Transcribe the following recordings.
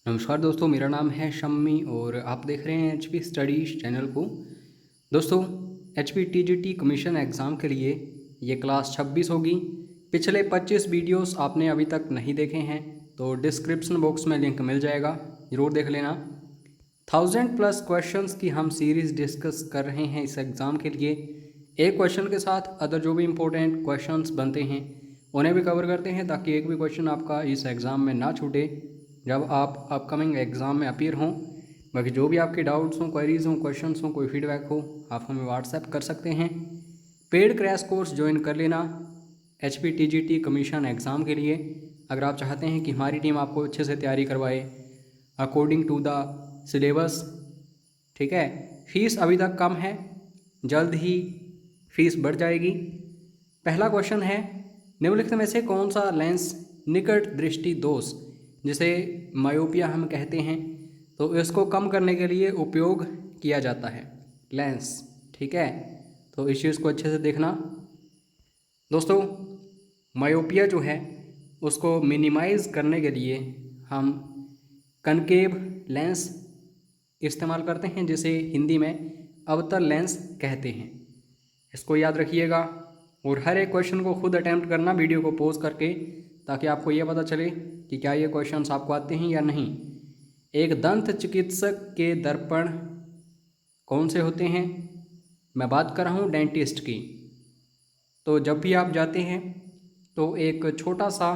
नमस्कार दोस्तों, मेरा नाम है शम्मी और आप देख रहे हैं एचपी स्टडीज चैनल को। दोस्तों, एचपी टीजीटी कमीशन एग्ज़ाम के लिए ये क्लास 26 होगी। पिछले 25 वीडियोस आपने अभी तक नहीं देखे हैं तो डिस्क्रिप्शन बॉक्स में लिंक मिल जाएगा, ज़रूर देख लेना। 1000+ क्वेश्चंस की हम सीरीज़ डिस्कस कर रहे हैं इस एग्ज़ाम के लिए। एक क्वेश्चन के साथ अदर जो भी इम्पोर्टेंट क्वेश्चंस बनते हैं उन्हें भी कवर करते हैं, ताकि एक भी क्वेश्चन आपका इस एग्ज़ाम में ना छूटे जब आप अपकमिंग एग्ज़ाम में अपीयर हों। बाकी जो भी आपके डाउट्स हों, क्वेरीज हों, क्वेश्चंस हों, कोई फीडबैक हो, आप हमें व्हाट्सएप कर सकते हैं। पेड क्रैश कोर्स ज्वाइन कर लेना एचपी टीजीटी कमीशन एग्ज़ाम के लिए, अगर आप चाहते हैं कि हमारी टीम आपको अच्छे से तैयारी करवाए अकॉर्डिंग टू द सिलेबस। ठीक है, फीस अभी तक कम है, जल्द ही फीस बढ़ जाएगी। पहला क्वेश्चन है, निम्नलिखित में से कौन सा लेंस निकट दृष्टि दोष जिसे मायोपिया हम कहते हैं, तो इसको कम करने के लिए उपयोग किया जाता है लेंस। ठीक है, तो इस चीज़ को अच्छे से देखना दोस्तों। मायोपिया जो है उसको मिनिमाइज़ करने के लिए हम कनकेव लेंस इस्तेमाल करते हैं, जिसे हिंदी में अवतल लेंस कहते हैं। इसको याद रखिएगा और हर एक क्वेश्चन को खुद अटैम्प्ट करना वीडियो को पॉज करके, ताकि आपको ये पता चले कि क्या ये क्वेश्चंस आपको आते हैं या नहीं। एक दंत चिकित्सक के दर्पण कौन से होते हैं? मैं बात कर रहा हूँ डेंटिस्ट की। तो जब भी आप जाते हैं तो एक छोटा सा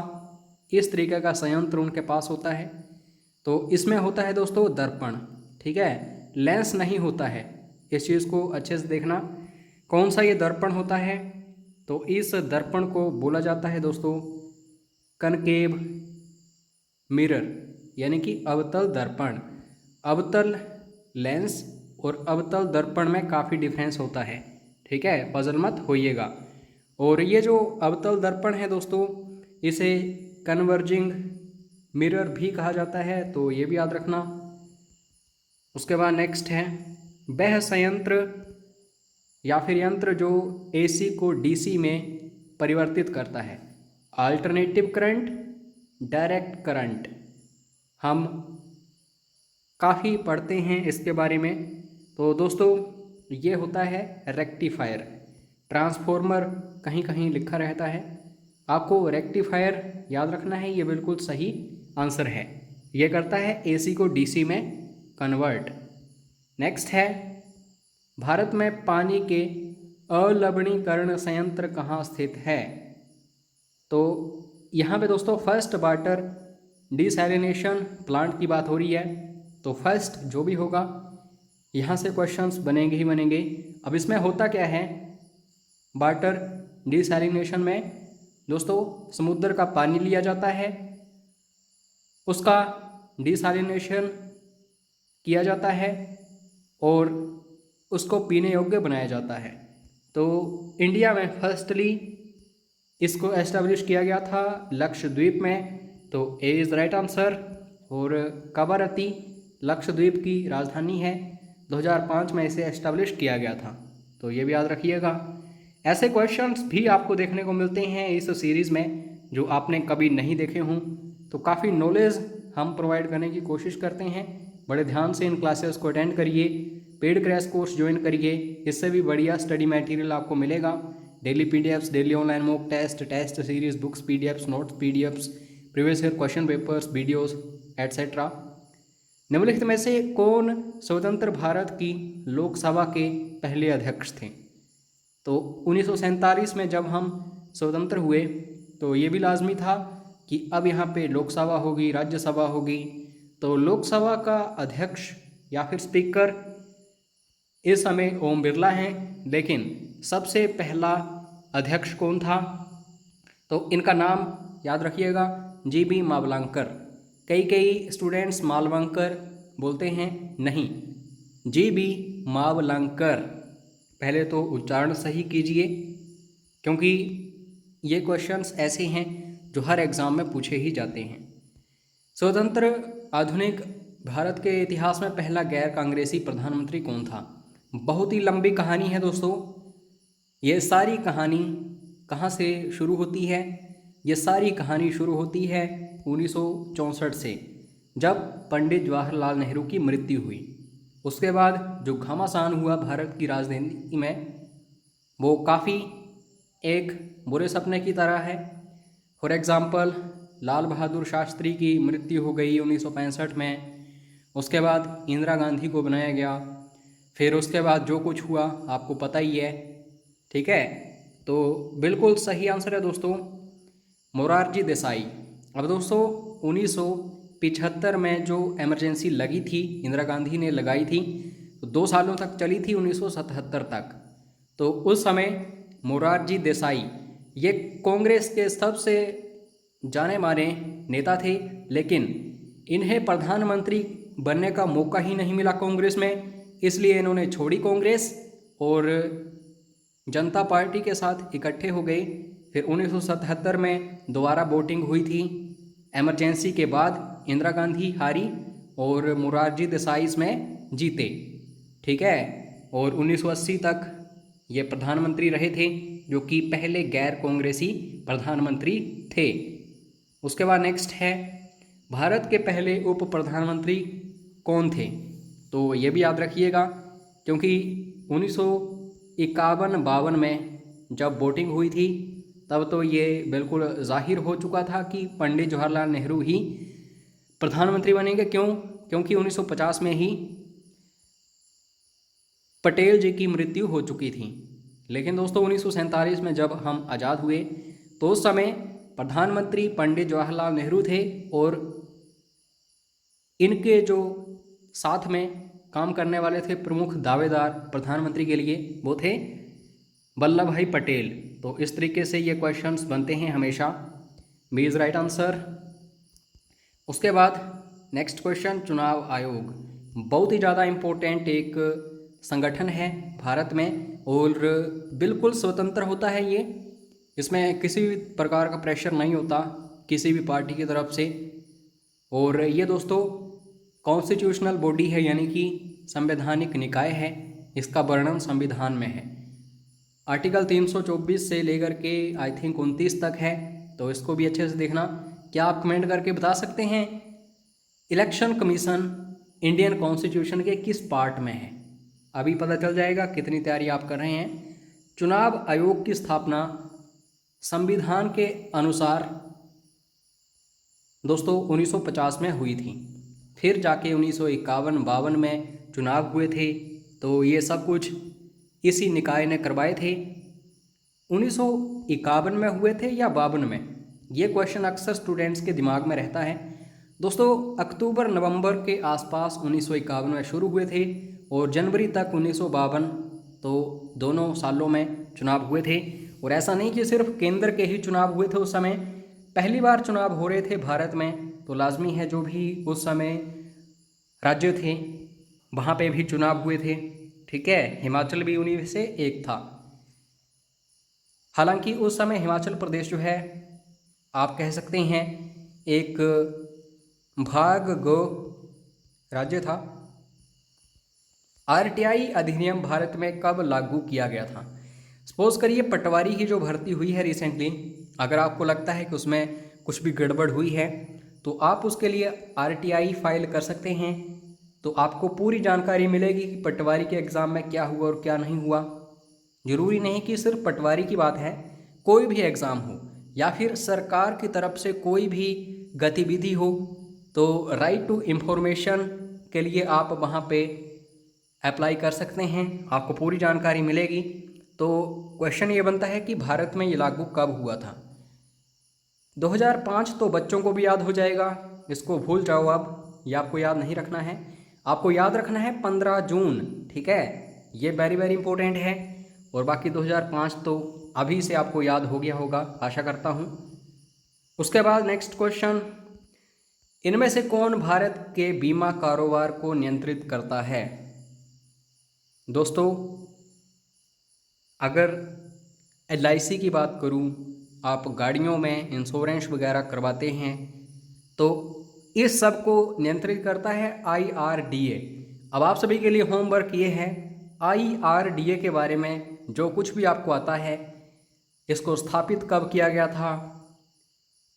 इस तरीके का संयंत्र उनके पास होता है, तो इसमें होता है दोस्तों दर्पण। ठीक है, लेंस नहीं होता है। इस चीज़ को अच्छे से देखना, कौन सा ये दर्पण होता है, तो इस दर्पण को बोला जाता है दोस्तों कनकेव मिरर, यानी कि अवतल दर्पण। अवतल लेंस और अवतल दर्पण में काफ़ी डिफरेंस होता है। ठीक है, पजल मत होइएगा। और ये जो अवतल दर्पण है दोस्तों, इसे कन्वर्जिंग मिरर भी कहा जाता है, तो ये भी याद रखना। उसके बाद नेक्स्ट है, वह संयंत्र या फिर यंत्र जो एसी को डीसी में परिवर्तित करता है। अल्टरनेटिव करंट, डायरेक्ट करंट, हम काफ़ी पढ़ते हैं इसके बारे में। तो दोस्तों ये होता है रेक्टिफायर। ट्रांसफॉर्मर कहीं कहीं लिखा रहता है, आपको रेक्टिफायर याद रखना है, ये बिल्कुल सही आंसर है। ये करता है एसी को डीसी में कन्वर्ट। नेक्स्ट है, भारत में पानी के अलवणीकरण संयंत्र कहाँ स्थित है? तो यहाँ पे दोस्तों फर्स्ट वाटर डिसैलिनेशन प्लांट की बात हो रही है, तो फर्स्ट जो भी होगा यहाँ से क्वेश्चंस बनेंगे ही बनेंगे। अब इसमें होता क्या है, वाटर डिसैलिनेशन में दोस्तों समुद्र का पानी लिया जाता है, उसका डिसैलिनेशन किया जाता है और उसको पीने योग्य बनाया जाता है। तो इंडिया में फर्स्टली इसको एस्टेब्लिश किया गया था लक्षद्वीप में, तो ए इज़ राइट आंसर। और कवरत्ती लक्षद्वीप की राजधानी है, 2005 में इसे एस्टेब्लिश किया गया था, तो ये भी याद रखिएगा। ऐसे क्वेश्चंस भी आपको देखने को मिलते हैं इस सीरीज़ में जो आपने कभी नहीं देखे हों, तो काफ़ी नॉलेज हम प्रोवाइड करने की कोशिश करते हैं। बड़े ध्यान से इन क्लासेस को अटेंड करिए, पेड क्रैश कोर्स ज्वाइन करिए, इससे भी बढ़िया स्टडी मटेरियल आपको मिलेगा। Daily PDFs, daily online mock test, test series, books PDFs, notes PDFs, previous year question papers, videos etcetera. निम्नलिखित में से कौन स्वतंत्र भारत की लोकसभा के पहले अध्यक्ष थे? तो 1947 में जब हम स्वतंत्र हुए तो ये भी लाजमी था कि अब यहाँ पे लोकसभा होगी, राज्यसभा होगी। तो लोकसभा का अध्यक्ष या फिर स्पीकर इस समय ओम बिरला हैं, लेकिन सबसे पहला अध्यक्ष कौन था? तो इनका नाम याद रखिएगा, जीबी मावलंकर। कई स्टूडेंट्स मालवंकर बोलते हैं, नहीं, जीबी मावलंकर। पहले तो उच्चारण सही कीजिए, क्योंकि ये क्वेश्चंस ऐसे हैं जो हर एग्ज़ाम में पूछे ही जाते हैं। स्वतंत्र आधुनिक भारत के इतिहास में पहला गैर कांग्रेसी प्रधानमंत्री कौन था? बहुत ही लंबी कहानी है दोस्तों। ये सारी कहानी कहाँ से शुरू होती है? ये सारी कहानी शुरू होती है 1964 से। जब पंडित जवाहरलाल नेहरू की मृत्यु हुई। उसके बाद जो घमासान हुआ भारत की राजनीति में, वो काफ़ी एक बुरे सपने की तरह है। फॉर एग्ज़ाम्पल, लाल बहादुर शास्त्री की मृत्यु हो गई 1965 में। उसके बाद इंदिरा गांधी को बनाया गया। फिर उसके बाद जो कुछ हुआ आपको पता ही है, ठीक है। तो बिल्कुल सही आंसर है दोस्तों, मोरारजी देसाई। अब दोस्तों 1975 में जो इमरजेंसी लगी थी, इंदिरा गांधी ने लगाई थी, तो 2 सालों तक चली थी, 1977 तक। तो उस समय मोरारजी देसाई ये कांग्रेस के सबसे जाने माने नेता थे, लेकिन इन्हें प्रधानमंत्री बनने का मौका ही नहीं मिला कांग्रेस में, इसलिए इन्होंने छोड़ी कांग्रेस और जनता पार्टी के साथ इकट्ठे हो गए। फिर 1977 में दोबारा वोटिंग हुई थी, इमरजेंसी के बाद इंदिरा गांधी हारी और मोरारजी देसाई इसमें जीते, ठीक है। और 1980 तक ये प्रधानमंत्री रहे थे, जो कि पहले गैर कांग्रेसी प्रधानमंत्री थे। उसके बाद नेक्स्ट है, भारत के पहले उप प्रधानमंत्री कौन थे? तो ये भी याद रखिएगा, क्योंकि 1951-52 में जब वोटिंग हुई थी, तब तो ये बिल्कुल जाहिर हो चुका था कि पंडित जवाहरलाल नेहरू ही प्रधानमंत्री बनेंगे। क्यों? क्योंकि 1950 में ही पटेल जी की मृत्यु हो चुकी थी। लेकिन दोस्तों 1947 में जब हम आज़ाद हुए, तो उस समय प्रधानमंत्री पंडित जवाहरलाल नेहरू थे और इनके जो साथ में काम करने वाले थे प्रमुख दावेदार प्रधानमंत्री के लिए, वो थे वल्लभ भाई पटेल। तो इस तरीके से ये क्वेश्चंस बनते हैं हमेशा, बी इज़ राइट आंसर। उसके बाद नेक्स्ट क्वेश्चन, चुनाव आयोग बहुत ही ज़्यादा इम्पोर्टेंट एक संगठन है भारत में और बिल्कुल स्वतंत्र होता है ये। इसमें किसी भी प्रकार का प्रेशर नहीं होता किसी भी पार्टी की तरफ से। और ये दोस्तों कॉन्स्टिट्यूशनल बॉडी है, यानी कि संवैधानिक निकाय है। इसका वर्णन संविधान में है, आर्टिकल 324 से लेकर के आई थिंक 29 तक है। तो इसको भी अच्छे से देखना। क्या आप कमेंट करके बता सकते हैं इलेक्शन कमीशन इंडियन कॉन्स्टिट्यूशन के किस पार्ट में है? अभी पता चल जाएगा कितनी तैयारी आप कर रहे हैं। चुनाव आयोग की स्थापना संविधान के अनुसार दोस्तों 1950 में हुई थी। फिर जाके 1951-52 में चुनाव हुए थे। तो ये सब कुछ इसी निकाय ने करवाए थे। 1951 में हुए थे या 52 में, ये क्वेश्चन अक्सर स्टूडेंट्स के दिमाग में रहता है। दोस्तों अक्टूबर-नवंबर के आसपास 1951 में शुरू हुए थे और जनवरी तक 1952, तो दोनों सालों में चुनाव हुए थे। और ऐसा नहीं कि सिर्फ केंद्र के ही चुनाव हुए थे, उस समय पहली बार चुनाव हो रहे थे भारत में। तो लाजमी है जो भी उस समय राज्य थे वहाँ पे भी चुनाव हुए थे, ठीक है। हिमाचल भी उन्हीं में से एक था। हालांकि उस समय हिमाचल प्रदेश जो है आप कह सकते हैं एक भाग गो राज्य था। आरटीआई अधिनियम भारत में कब लागू किया गया था? सपोज करिए पटवारी की जो भर्ती हुई है रिसेंटली, अगर आपको लगता है कि उसमें कुछ भी गड़बड़ हुई है, तो आप उसके लिए आरटीआई फाइल कर सकते हैं। तो आपको पूरी जानकारी मिलेगी कि पटवारी के एग्ज़ाम में क्या हुआ और क्या नहीं हुआ। ज़रूरी नहीं कि सिर्फ पटवारी की बात है, कोई भी एग्ज़ाम हो या फिर सरकार की तरफ से कोई भी गतिविधि हो, तो राइट टू इन्फॉर्मेशन के लिए आप वहाँ पे अप्लाई कर सकते हैं, आपको पूरी जानकारी मिलेगी। तो क्वेश्चन ये बनता है कि भारत में ये लागू कब हुआ था? 2005 तो बच्चों को भी याद हो जाएगा, इसको भूल जाओ अब, ये आपको याद नहीं रखना है। आपको याद रखना है 15 जून, ठीक है, ये वेरी वेरी इंपॉर्टेंट है। और बाकी 2005 तो अभी से आपको याद हो गया होगा, आशा करता हूँ। उसके बाद नेक्स्ट क्वेश्चन, इनमें से कौन भारत के बीमा कारोबार को नियंत्रित करता है? दोस्तों अगर LIC की बात करूं, आप गाड़ियों में इंश्योरेंस वगैरह करवाते हैं, तो इस सब को नियंत्रित करता है IRDA। अब आप सभी के लिए होमवर्क ये है, IRDA के बारे में जो कुछ भी आपको आता है, इसको स्थापित कब किया गया था,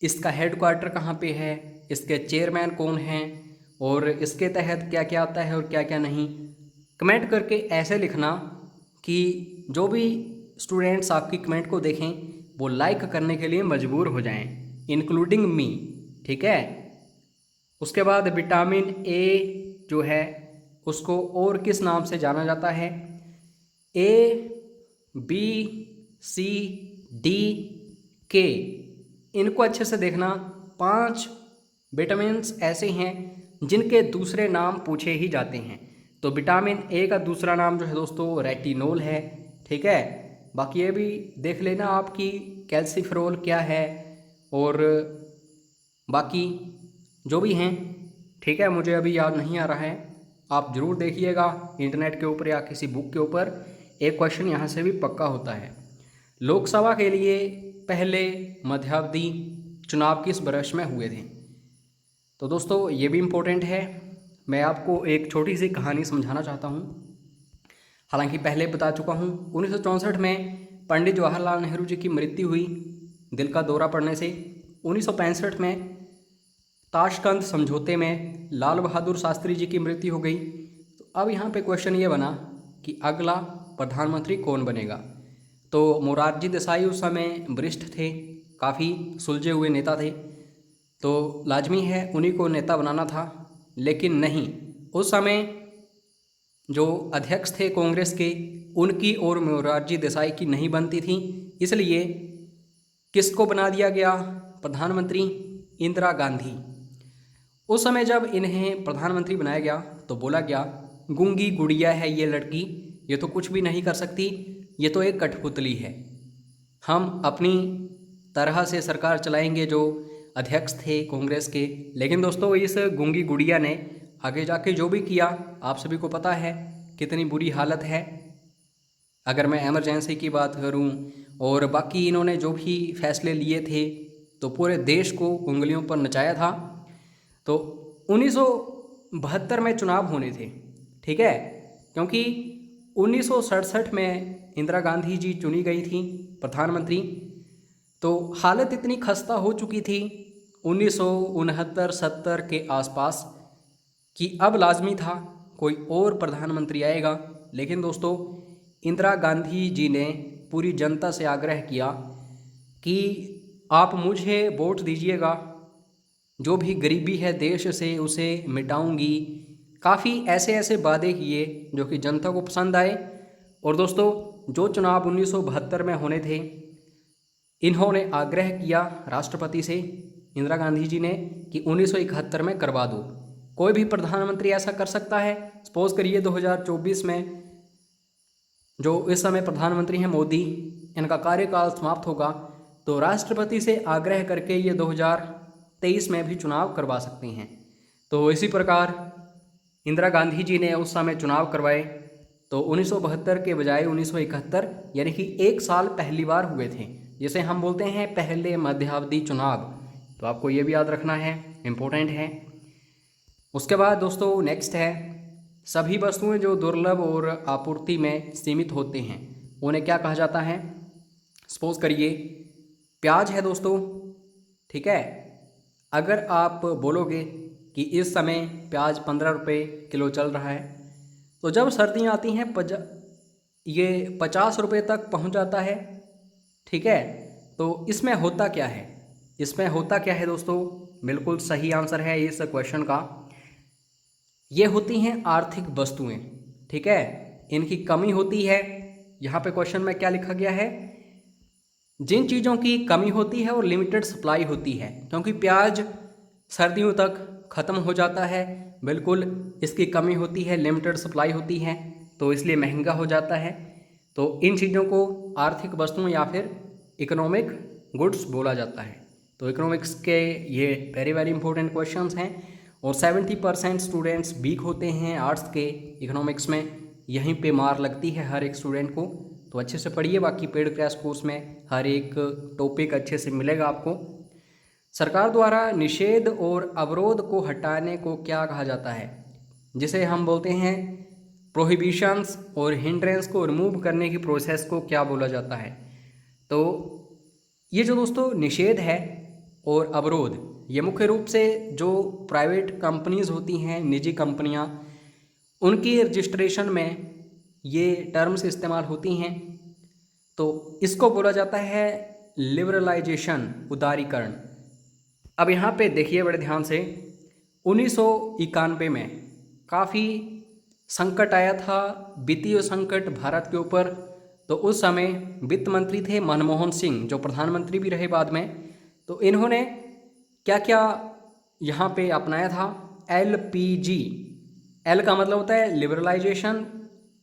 इसका हेडक्वार्टर कहाँ पे है, इसके चेयरमैन कौन हैं, और इसके तहत क्या क्या आता है और क्या क्या नहीं। कमेंट करके ऐसे लिखना कि जो भी स्टूडेंट्स आपकी कमेंट को देखें वो लाइक करने के लिए मजबूर हो जाएं, इंक्लूडिंग मी, ठीक है। उसके बाद विटामिन ए जो है उसको और किस नाम से जाना जाता है? ए, बी, सी, डी, के। इनको अच्छे से देखना। 5 विटामिन्स ऐसे हैं जिनके दूसरे नाम पूछे ही जाते हैं। तो विटामिन ए का दूसरा नाम जो है दोस्तों रेटिनोल है, ठीक है। बाकी ये भी देख लेना आपकी कैल्सीफेरोल क्या है और बाकी जो भी हैं, ठीक है। मुझे अभी याद नहीं आ रहा है, आप ज़रूर देखिएगा इंटरनेट के ऊपर या किसी बुक के ऊपर। एक क्वेश्चन यहाँ से भी पक्का होता है। लोकसभा के लिए पहले मध्यावधि चुनाव किस वर्ष में हुए थे? तो दोस्तों ये भी इम्पोर्टेंट है। मैं आपको एक छोटी सी कहानी समझाना चाहता हूँ, हालांकि पहले बता चुका हूँ। 1964 में पंडित जवाहरलाल नेहरू जी की मृत्यु हुई दिल का दौरा पड़ने से। 1965 में ताशकंद समझौते में लाल बहादुर शास्त्री जी की मृत्यु हो गई। तो अब यहाँ पे क्वेश्चन ये बना कि अगला प्रधानमंत्री कौन बनेगा। तो मोरारजी देसाई उस समय वरिष्ठ थे, काफ़ी सुलझे हुए नेता थे, तो लाजमी है उन्हीं को नेता बनाना था। लेकिन नहीं, उस समय जो अध्यक्ष थे कांग्रेस के, उनकी और मोरारजी देसाई की नहीं बनती थी। इसलिए किसको बना दिया गया प्रधानमंत्री? इंदिरा गांधी। उस समय जब इन्हें प्रधानमंत्री बनाया गया तो बोला गया गूंगी गुड़िया है ये लड़की, ये तो कुछ भी नहीं कर सकती, ये तो एक कठपुतली है, हम अपनी तरह से सरकार चलाएंगे। जो अध्यक्ष थे कांग्रेस के। लेकिन दोस्तों इस गूंगी गुड़िया ने आगे जाके जो भी किया आप सभी को पता है कितनी बुरी हालत है। अगर मैं इमरजेंसी की बात करूं और बाकी इन्होंने जो भी फैसले लिए थे तो पूरे देश को उंगलियों पर नचाया था। तो 1972 में चुनाव होने थे, ठीक है, क्योंकि 1967 में इंदिरा गांधी जी चुनी गई थी प्रधानमंत्री। तो हालत इतनी खस्ता हो चुकी थी 1969-70 के आसपास कि अब लाजमी था कोई और प्रधानमंत्री आएगा। लेकिन दोस्तों इंदिरा गांधी जी ने पूरी जनता से आग्रह किया कि आप मुझे वोट दीजिएगा, जो भी गरीबी है देश से उसे मिटाऊंगी। काफ़ी ऐसे ऐसे वादे किए जो कि जनता को पसंद आए। और दोस्तों जो चुनाव 1972 में होने थे, इन्होंने आग्रह किया राष्ट्रपति से, इंदिरा गांधी जी ने, कि 1971 में करवा दो। कोई भी प्रधानमंत्री ऐसा कर सकता है। सपोज करिए 2024 में जो इस समय प्रधानमंत्री हैं मोदी, इनका कार्यकाल समाप्त होगा तो राष्ट्रपति से आग्रह करके ये 2023 में भी चुनाव करवा सकते हैं। तो इसी प्रकार इंदिरा गांधी जी ने उस समय चुनाव करवाए। तो 1972 के बजाय 1971, यानी कि 1 साल पहली बार हुए थे, जिसे हम बोलते हैं पहले मध्यावधि चुनाव। तो आपको ये भी याद रखना है, इम्पोर्टेंट है। उसके बाद दोस्तों नेक्स्ट है, सभी वस्तुएं जो दुर्लभ और आपूर्ति में सीमित होते हैं उन्हें क्या कहा जाता है? सपोज करिए प्याज है दोस्तों, ठीक है। अगर आप बोलोगे कि इस समय प्याज 15 रुपये किलो चल रहा है, तो जब सर्दियाँ आती हैं ये 50 रुपये तक पहुंच जाता है, ठीक है। तो इसमें होता क्या है? इसमें होता क्या है दोस्तों? बिल्कुल सही आंसर है इस क्वेश्चन का, ये होती हैं आर्थिक वस्तुएं, ठीक है। इनकी कमी होती है। यहाँ पे क्वेश्चन में क्या लिखा गया है? जिन चीज़ों की कमी होती है और लिमिटेड सप्लाई होती है, क्योंकि प्याज सर्दियों तक ख़त्म हो जाता है, बिल्कुल इसकी कमी होती है, लिमिटेड सप्लाई होती है, तो इसलिए महंगा हो जाता है। तो इन चीज़ों को आर्थिक वस्तुएं या फिर इकोनॉमिक गुड्स बोला जाता है। तो इकोनॉमिक्स के ये वेरी वेरी इंपॉर्टेंट क्वेश्चंस हैं और 70% स्टूडेंट्स वीक होते हैं आर्ट्स के इकोनॉमिक्स में। यहीं पे मार लगती है हर एक स्टूडेंट को। तो अच्छे से पढ़िए, बाकी पेड क्रैश कोर्स में हर एक टॉपिक अच्छे से मिलेगा आपको। सरकार द्वारा निषेध और अवरोध को हटाने को क्या कहा जाता है? जिसे हम बोलते हैं प्रोहिबिशंस और हिंड्रेंस को रिमूव करने की प्रोसेस को क्या बोला जाता है? तो ये जो दोस्तों निषेध है और अवरोध, ये मुख्य रूप से जो प्राइवेट कंपनीज होती हैं, निजी कंपनियां, उनकी रजिस्ट्रेशन में ये टर्म्स इस्तेमाल होती हैं। तो इसको बोला जाता है लिबरलाइजेशन, उदारीकरण। अब यहाँ पे देखिए बड़े ध्यान से, 1991 में काफ़ी संकट आया था, वित्तीय संकट भारत के ऊपर। तो उस समय वित्त मंत्री थे मनमोहन सिंह, जो प्रधानमंत्री भी रहे बाद में। तो इन्होंने क्या क्या यहाँ पे अपनाया था? LPG, एल का मतलब होता है लिबरलाइजेशन,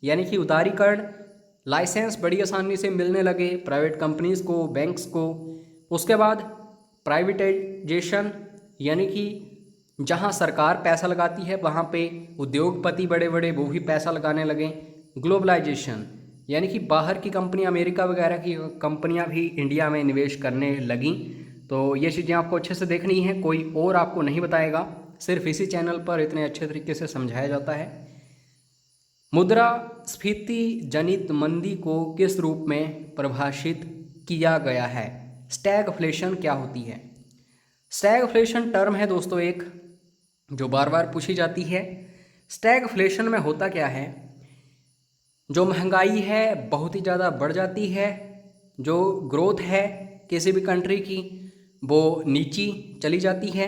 यानी कि उदारीकरण। लाइसेंस बड़ी आसानी से मिलने लगे प्राइवेट कंपनीज़ को, बैंक्स को। उसके बाद प्राइवेटाइजेशन, यानी कि जहाँ सरकार पैसा लगाती है वहाँ पे उद्योगपति बड़े बड़े वो भी पैसा लगाने लगे। ग्लोबलाइजेशन, यानी कि बाहर की कंपनियाँ, अमेरिका वगैरह की कंपनियाँ भी इंडिया में निवेश करने लगीं। तो ये चीज़ें आपको अच्छे से देखनी है, कोई और आपको नहीं बताएगा, सिर्फ इसी चैनल पर इतने अच्छे तरीके से समझाया जाता है। मुद्रास्फीति जनित मंदी को किस रूप में परिभाषित किया गया है? स्टैगफ्लेशन क्या होती है? स्टैगफ्लेशन टर्म है दोस्तों एक, जो बार बार पूछी जाती है। स्टैगफ्लेशन में होता क्या है? जो महंगाई है बहुत ही ज़्यादा बढ़ जाती है, जो ग्रोथ है किसी भी कंट्री की वो नीची चली जाती है,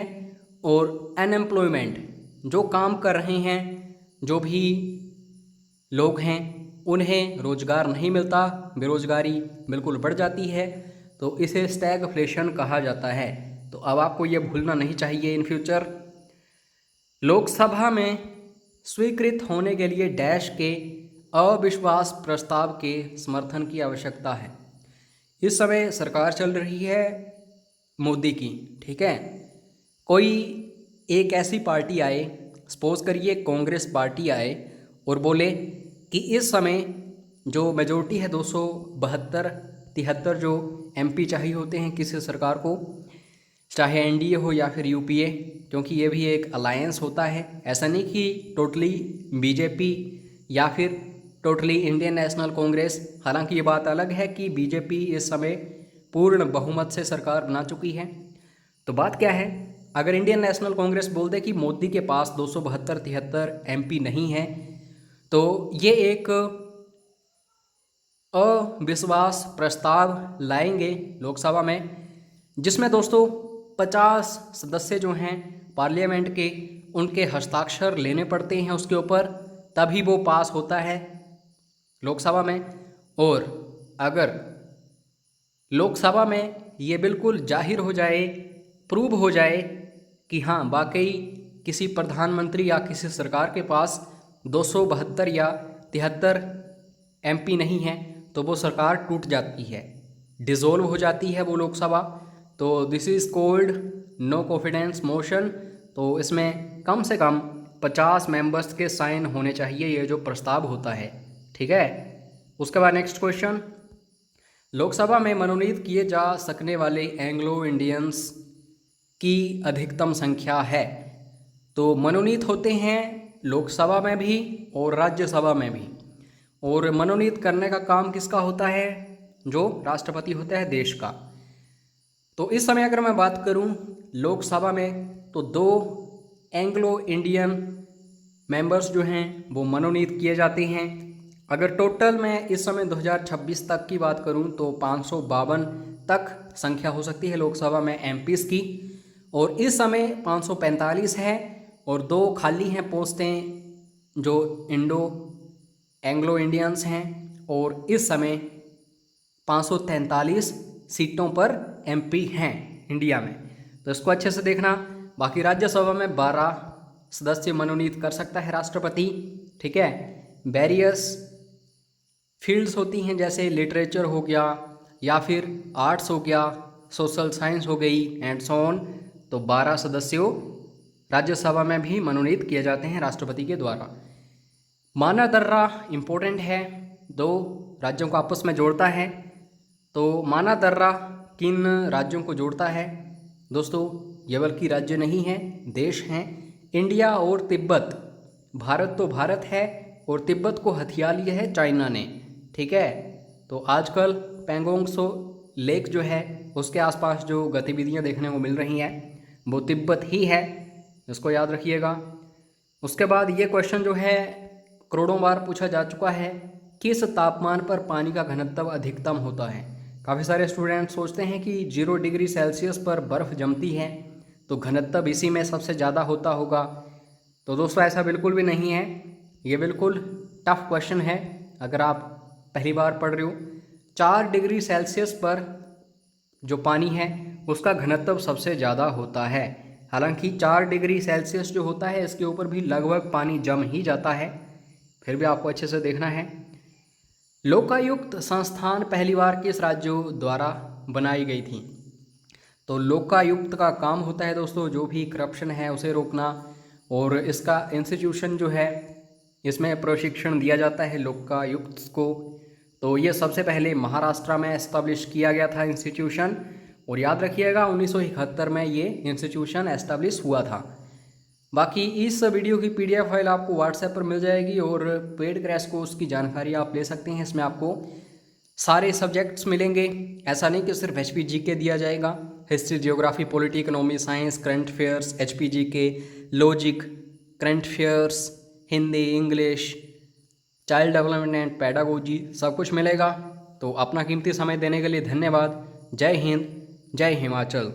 और अनएम्प्लॉयमेंट, जो काम कर रहे हैं, जो भी लोग हैं, उन्हें रोज़गार नहीं मिलता, बेरोज़गारी बिल्कुल बढ़ जाती है। तो इसे स्टैगफ्लेशन कहा जाता है। तो अब आपको ये भूलना नहीं चाहिए इन फ्यूचर। लोकसभा में स्वीकृत होने के लिए डैश के अविश्वास प्रस्ताव के समर्थन की आवश्यकता है। इस समय सरकार चल रही है मोदी की, ठीक है। कोई एक ऐसी पार्टी आए, सपोज करिए कांग्रेस पार्टी आए, और बोले कि इस समय जो मेजोरिटी है 272-73 जो MP चाहिए होते हैं किसी सरकार को, चाहे NDA हो या फिर UPA, क्योंकि ये भी एक अलायंस होता है। ऐसा नहीं कि टोटली BJP या फिर टोटली इंडियन नेशनल कांग्रेस। हालांकि ये बात अलग है कि BJP इस समय पूर्ण बहुमत से सरकार बना चुकी है। तो बात क्या है, अगर इंडियन नेशनल कांग्रेस बोल दे कि मोदी के पास 272-73 MP नहीं है, तो ये एक अविश्वास प्रस्ताव लाएंगे लोकसभा में, जिसमें दोस्तों 50 सदस्य जो हैं पार्लियामेंट के, उनके हस्ताक्षर लेने पड़ते हैं उसके ऊपर, तभी वो पास होता है लोकसभा में। और अगर लोकसभा में ये बिल्कुल जाहिर हो जाए, प्रूव हो जाए कि हाँ वाकई किसी प्रधानमंत्री या किसी सरकार के पास 272 या 73 MP नहीं है, तो वो सरकार टूट जाती है, डिसॉल्व हो जाती है वो लोकसभा। तो this is called no confidence motion. तो इसमें कम से कम 50 मेंबर्स के साइन होने चाहिए, ये जो प्रस्ताव होता है, ठीक है। उसके बाद नेक्स्ट क्वेश्चन, लोकसभा में मनोनीत किए जा सकने वाले एंग्लो इंडियंस की अधिकतम संख्या है। तो मनोनीत होते हैं लोकसभा में भी और राज्यसभा में भी। और मनोनीत करने का काम किसका होता है? जो राष्ट्रपति होता है देश का। तो इस समय अगर मैं बात करूं लोकसभा में, तो 2 एंग्लो इंडियन मेंबर्स जो हैं वो मनोनीत किए जाते हैं। अगर टोटल मैं इस समय 2026 तक की बात करूं तो 552 तक संख्या हो सकती है लोकसभा में MPs की, और इस समय 545 है, और 2 खाली हैं पोस्टें जो एंग्लो इंडियंस हैं, और इस समय 543 सीटों पर MP हैं इंडिया में। तो इसको अच्छे से देखना। बाकी राज्यसभा में 12 सदस्य मनोनीत कर सकता है राष्ट्रपति, ठीक है। वेरियस फील्ड्स होती हैं, जैसे लिटरेचर हो गया या फिर आर्ट्स हो गया, सोशल साइंस हो गई एंड सो ऑन। तो 12 सदस्यों राज्यसभा में भी मनोनीत किए जाते हैं राष्ट्रपति के द्वारा। माना दर्रा इम्पोर्टेंट है, 2 राज्यों को आपस में जोड़ता है। तो माना दर्रा किन राज्यों को जोड़ता है दोस्तों? ये बल्कि राज्य नहीं है, देश हैं, इंडिया और तिब्बत। भारत तो भारत है, और तिब्बत को हथिया लिया है चाइना ने, ठीक है। तो आजकल पैंगोंग सो लेक जो है उसके आसपास जो गतिविधियां देखने को मिल रही हैं, वो तिब्बत ही है, इसको याद रखिएगा। उसके बाद ये क्वेश्चन जो है करोड़ों बार पूछा जा चुका है, किस तापमान पर पानी का घनत्व अधिकतम होता है। काफ़ी सारे स्टूडेंट सोचते हैं कि 0 डिग्री सेल्सियस पर बर्फ़ जमती है तो घनत्व इसी में सबसे ज़्यादा होता होगा। तो दोस्तों ऐसा बिल्कुल भी नहीं है, ये बिल्कुल टफ क्वेश्चन है अगर आप पहली बार पढ़ रहे हो। 4 डिग्री सेल्सियस पर जो पानी है उसका घनत्व सबसे ज़्यादा होता है। हालांकि 4 डिग्री सेल्सियस जो होता है इसके ऊपर भी लगभग पानी जम ही जाता है, फिर भी आपको अच्छे से देखना है। लोकायुक्त संस्थान पहली बार किस राज्यों द्वारा बनाई गई थी। तो लोकायुक्त का काम होता है दोस्तों जो भी करप्शन है उसे रोकना, और इसका इंस्टीट्यूशन जो है इसमें प्रशिक्षण दिया जाता है लोकायुक्त को। तो ये सबसे पहले महाराष्ट्र में एस्टेब्लिश किया गया था इंस्टीट्यूशन, और याद रखिएगा 1971 में ये इंस्टीट्यूशन एस्टेब्लिश हुआ था। बाकी इस वीडियो की PDF फाइल आपको व्हाट्सएप पर मिल जाएगी, और पेड क्रैश कोर्स की जानकारी आप ले सकते हैं। इसमें आपको सारे सब्जेक्ट्स मिलेंगे, ऐसा नहीं कि सिर्फ HPGK दिया जाएगा। History, geography, polity, economy, science, current affairs, HPGK, logic, current affairs, Hindi, English, child development and pedagogy, सब कुछ मिलेगा। तो अपना कीमती समय देने के लिए धन्यवाद। जय हिंद, जय हिमाचल।